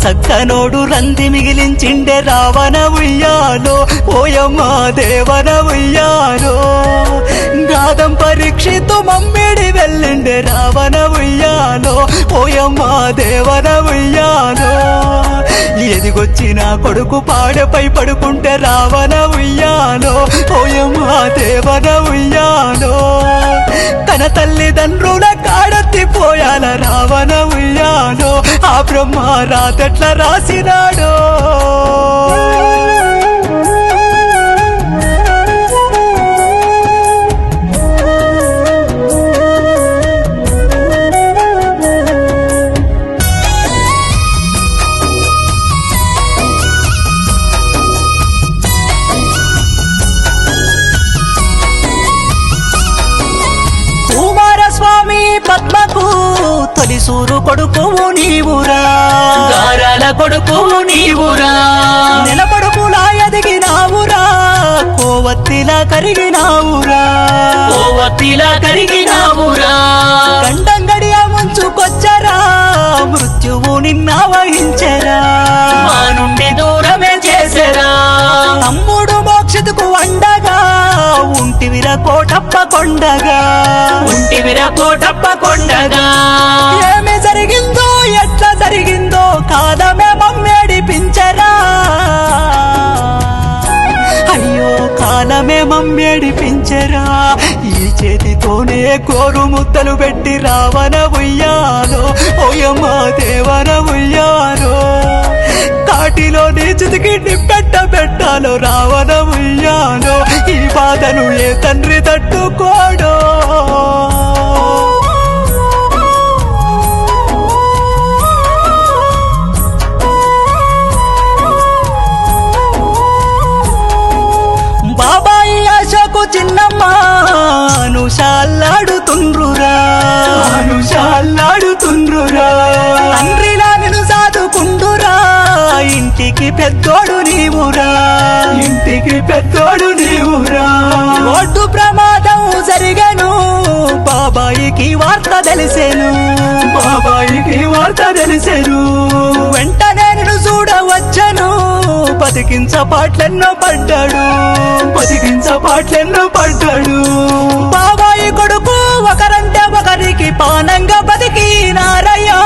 సక్కనోడు రంది మిగిలించిండే రావణ ఉయ్యాలో ఓయమ్మ దేవన ఉయ్యాలో గాదం పరీక్షితు మమ్మిడి వెళ్ళిండే రావణ ఉయ్యాలో ఓయమ్మ దేవన ఉయ్యాలో ఎదిగొచ్చిన కొడుకు పాడపై పడుకుంటే రావణ ఉయ్యాలో ఓయమ్మ దేవన ఉయ్యాలో తన తల్లిదండ్రుల కాడెత్తిపోయాల రావణ ఉయ్యాలో ఆ బ్రహ్మ రాతెట్ల రాసినాడో పద్మకు తొలిసూరు కొడుకువు నీవురా గారాల కొడుకువు నీవురా నిలబడుకులా ఎదిగినావురా కోవత్తిలా కరిగినావురా కోవత్తిలా కరిగినావురా గండం గడియ ముంచుకొచ్చరా మృత్యువు నిన్న వహించరా మా నుండి దూరమే చేసరా తమ్ముడు మోక్షతుకు వండగా ఉంటివిరా కోటప్ప కొండగా ఉంటివిరా కోటప్ప కొండగా ఏమి జరిగిందో ఎట్లా జరిగిందో కాలమే మమ్మేడిపించరా అయ్యో కాలమే మమ్మేడిపించరా ఈ చేతితోనే కోరు ముద్దలు పెట్టి రావణ ఉయ్యాలో ఓయమ్మ దేవన ఉయ్యాలో కాటిలో నీ చితికి పెట్టాలో రావణ ఉయ్యాలో ఈ బాధను ఏ తండ్రి తట్టుకోడో బాబాయి ఆశకు చిన్నమ్మ అనుషాలాడుతుండ్రురా అనుషాలాడుతుండ్రురా తండ్రిలా నిన్ను సాదుకుండురా ఇంటికి పెద్దోడు నీవురా ఇంటికి పెద్దోడు నీవురా రోడ్డు ప్రమాదం జరిగను బాబాయికి వార్త తెలిసేను బాబాయికి వార్త తెలిసేను వెంటనే నిన్ను చూడవచ్చను బతికించపాట్లెన్నో పడ్డాడు బతికించపాట్లెన్నో పడ్డాడు బాబాయి కొడుకు ఒకరంటే ఒకరికి పానంగా బతికినారయ్యా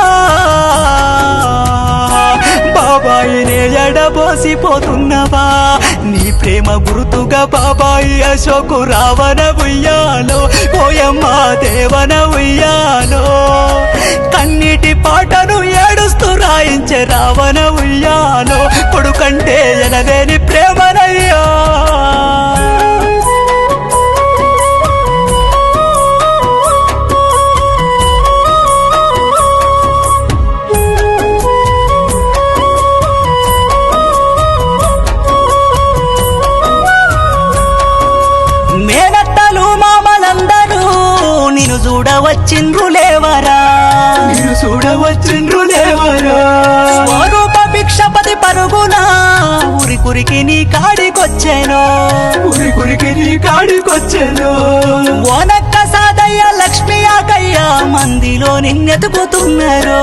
బాబాయినే ఎడబోసిపోతున్నవా నీ ప్రేమ గుర్తుగా బాబాయి అశోకు రావణ ఉయ్యాలో ఓయమ్మ దేవన ఉయ్యాలో కన్నీటి పాటను ఏడుస్తూ రాయించే రావణ ఉయ్యాలో కొడుకంటే ఎనలేని ప్రేమనయ్యా నిన్ను చూడవచ్చిండ్రు లేవరా నిన్ను చూడవచ్చిండ్రు లేవరా స్వరూప భిక్షపతి పరుగునా ఉరికి నీ కాడికొచ్చాను ఉరికి నీ కాడికొచ్చాను ఓనక్క సాదయ్య లక్ష్మి ఆకయ్య మందిలో నిన్నెతుకుతున్నారు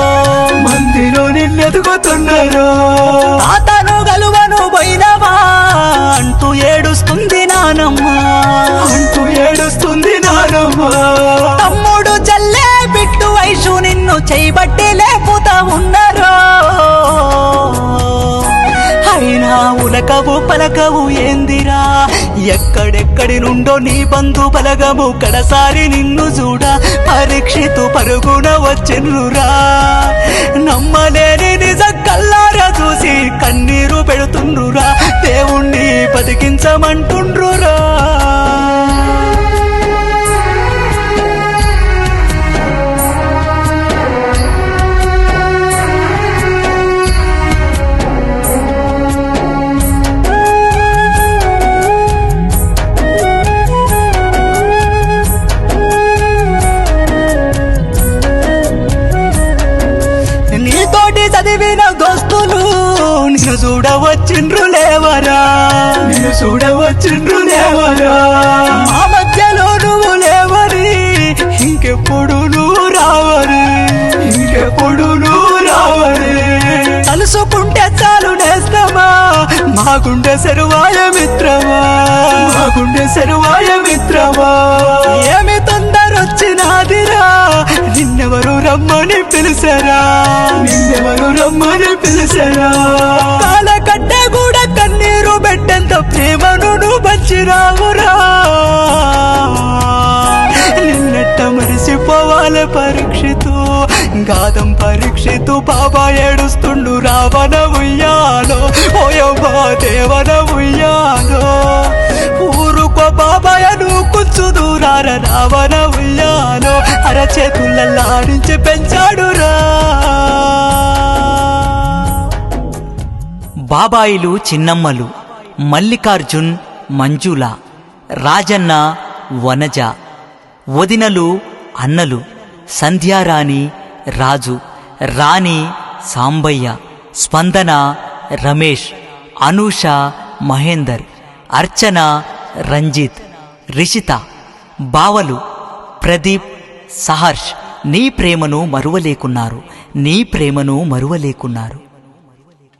మందిలో నిన్నెతుకుతున్నారు తాతను గలువను పోయినవా అంటూ ఏడుస్తుంది నానమ్మ అంటూ ఏడుస్తుంది నానమ్మ తమ్ముడు జల్లే బిట్టు వయసు నిన్ను చేయబట్టి లేపుతా ఉన్నారు అయినా ఉలకవు పలకవు ఏందిరా ఎక్కడెక్కడి నుండో నీ బంధు బలగము కడసారి నిన్ను చూడ పరీక్షితు పరుగున వచ్చినురా నమ్మలేని నిజ కల్లారా చూసి కన్నీరు పెడుతుండ్రురా దేవుణ్ణి బతికించమంటుండ్రురా చదివిన దోస్తులు నిన్ను చూడవచ్చిండ్రు లేవరా నిన్ను చూడవచ్చిండ్రు లేవరా మా మధ్యలో నువ్వు లేవరి ఇంకెప్పుడు నువ్వు రావరి ఇంకెప్పుడు నువ్వు రావరి తలుసు గుండె సరువాయ మిత్రమా, మా గుండె సరువాయ మిత్రమా. ఏమి తొందరొచ్చినాదిరా, నిన్నెవరు రమ్మని పిలిసరా, నిన్నెవరు రమ్మని పిలిసరా. కాలకట్టే కూడా కన్నీరు పెట్టేంత ప్రేమను నువ్వు పంచిరావురా. నిన్నెట్ట మరిసిపోవాలి పరీక్షితు, గాదం పరీక్షితు. బాబా ఏడుస్తుండు రావణ ఉయ్యాలో, ఓయమ్మా దేవన ఉయ్యాలో. ఊరుకో బాబాయ నువ్వు కొంచెం దూరార రావణ ఉయ్యాలో. అరచేతులల్లాడించి పెంచాడురా. బాబాయిలు చిన్నమ్మలు మల్లికార్జున్ మంజుల, రాజన్న వనజ, వదినలు అన్నలు సంధ్యారాణి రాజు, రాణి సాంబయ్య, స్పందన రమేష్, అనూష మహేందర్, అర్చన రంజిత్, రిషిత, బావలు ప్రదీప్ సహర్ష్. నీ ప్రేమను మరువలేకున్నారు, నీ ప్రేమను మరువలేకున్నారు.